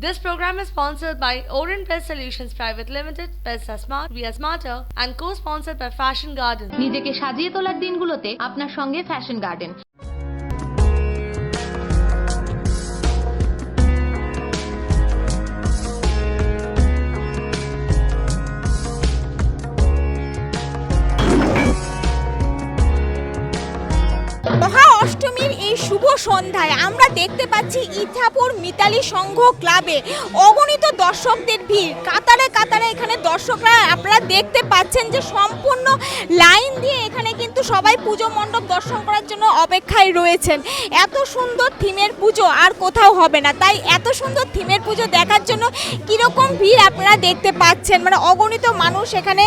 This program is sponsored by Orient Best Solutions Private Limited, Best are Smart, We are Smarter, and co-sponsored by Fashion Garden. নিজেকে সাজিয়ে তোলার দিনগুলোতে আপনার সঙ্গে fashion garden. মহা অষ্টমীর এই শুভ সন্ধ্যায় আমরা দেখতে পাচ্ছি ইছাপুর মিতালি সংঘ ক্লাবে অগণিত দর্শকদের ভিড়। কাতারে কাতারে এখানে দর্শকরা আপনারা দেখতে পাচ্ছেন যে সম্পূর্ণ লাইন দিয়ে এখানে কিন্তু সবাই পুজো মণ্ডপ দর্শন করার জন্য অপেক্ষায় রয়েছেন। এত সুন্দর থিমের পুজো আর কোথাও হবে না, তাই এত সুন্দর থিমের পুজো দেখার জন্য কীরকম ভিড় আপনারা দেখতে পাচ্ছেন। মানে অগণিত মানুষ এখানে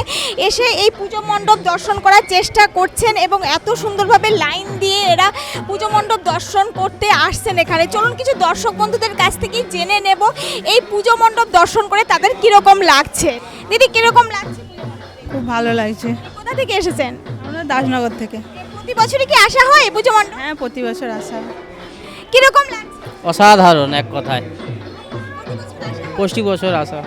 এসে এই পুজো মণ্ডপ দর্শন করার চেষ্টা করছেন এবং এত সুন্দরভাবে লাইন দিয়ে এরা পুজো মণ্ডপ দর্শন করতে আসছেন এখানে। চলুন কিছু দর্শক বন্ধুদের কাছ থেকে জেনে নেব এই পুজো মণ্ডপ দর্শন করে তাদের কিরকম লাগছে। দিদি কিরকম লাগছে? খুব ভালো লাগছে। কোথা থেকে এসেছেন? আমরা দাসনগর থেকে। প্রতি বছরই কি আসা হয় এই পুজো মণ্ডপ? হ্যাঁ, প্রতি বছর আসা হয়। কিরকম লাগছে? অসাধারণ এক কথায়, প্রতি বছর আসা।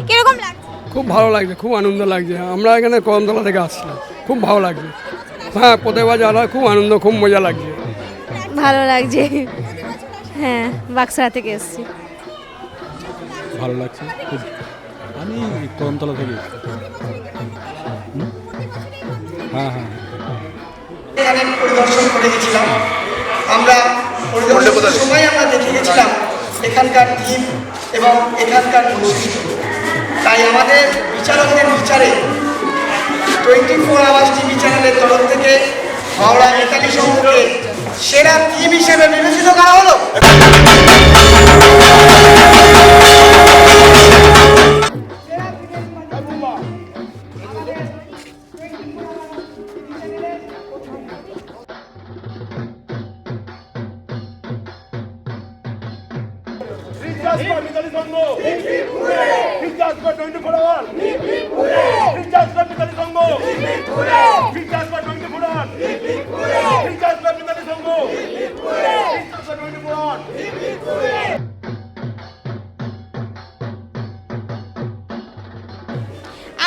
কিরকম লাগছে? খুব ভালো লাগছে, খুব আনন্দ লাগছে। আমরা এখানে কদমতলা থেকে আসছিলাম, খুব ভালো লাগছে। হ্যাঁ, প্রত্যেকবার যাওয়া খুব আনন্দ, খুব মজা লাগছে। ভালো লাগছে। হ্যাঁ, বাক্সা থেকে এসেছি। ভালো লাগছে খুব। আমি কদমতলা থেকে এসেছি। হ্যাঁ হ্যাঁ, এখানে পরিদর্শন করে গেছিলাম আমরা। পরিদর্শনের সময় আমরা দেখে গেছিলাম এখানকার থিম এবং এখানকার বৈশিষ্ট্য। তাই আমাদের বিচারকদের বিচারে 24 আওয়ার্স টিভি চ্যানেলের তরফ থেকে হাওড়া মিতালি সংঘকে সেরা থিম হিসেবে বিবেচিত করা হলো।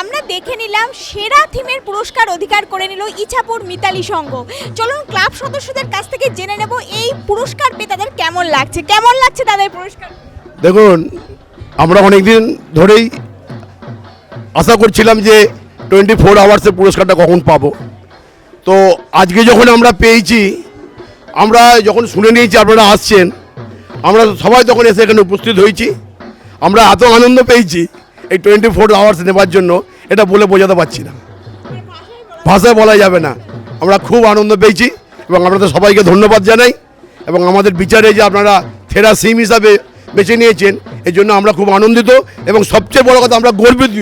আমরা দেখে নিলাম সেরা থিমের পুরস্কার অধিকার করে নিল ইছাপুর মিতালি সংঘ। চলুন ক্লাব সদস্যদের কাছ থেকে জেনে নেব এই পুরস্কার পেয়ে তাদের কেমন লাগছে। কেমন লাগছে তাদের পুরস্কার? দেখুন, আমরা অনেক দিন ধরেই আশা করছিলাম যে 24 আওয়ার্সের পুরস্কারটা কখন পাবো। তো আজকে যখন আমরা পেয়েছি, আমরা যখন শুনে নিয়েছি আপনারা আসছেন, আমরা সবাই তখন এসে এখানে উপস্থিত হয়েছি। আমরা এত আনন্দ পেয়েছি এই 24 আওয়ার্স নেবার জন্য, এটা বলে বোঝাতে পারছি না, ভাষায় বলা যাবে না। আমরা খুব আনন্দ পেয়েছি এবং আপনাদের সবাইকে ধন্যবাদ জানাই। এবং আমাদের বিচারে যে আপনারা সেরা থিম হিসাবে বেছে নিয়েছেন, এই জন্য আমরা খুব আনন্দিত এবং সবচেয়ে বড় কথা আমরা গর্বিত।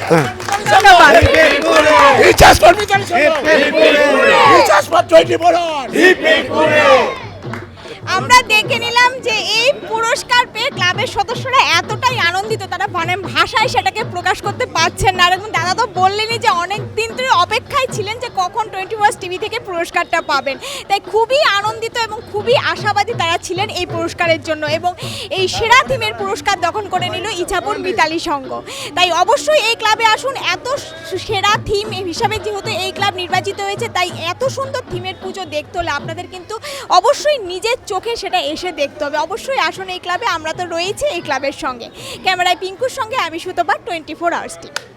হ্যাঁ, আমরা দেখে নিলাম যে এই পুরস্কার পেয়ে ক্লাবের সদস্যরা এতটাই আনন্দিত, তারা মানে ভাষায় সেটাকে প্রকাশ করতে পারছেন না। এবং দাদা তো বললেনই যে অনেক দিন ধরে অপেক্ষায় ছিলেন যে কখন 24 টিভি থেকে পুরস্কারটা পাবেন। তাই খুবই আনন্দিত এবং খুবই আশাবাদী তারা ছিলেন এই পুরস্কারের জন্য। এবং এই সেরা থিমের পুরস্কার দখল করে নিল ইছাপুর মিতালি সংঘ। তাই অবশ্যই এই ক্লাবে আসুন। এত সেরা থিম হিসাবে যেহেতু এই ক্লাব নির্বাচিত হয়েছে, তাই এত সুন্দর থিমের পুজো দেখতে হলে আপনাদের কিন্তু অবশ্যই নিজের চোখে সেটা এসে দেখতে হবে। অবশ্যই আসুন এই ক্লাবে, আমরা তো রয়েছি এই ক্লাবের সঙ্গে। ক্যামেরায় পিঙ্কুর সঙ্গে আমি সুতপা, 24 আওয়ার্স টিভি।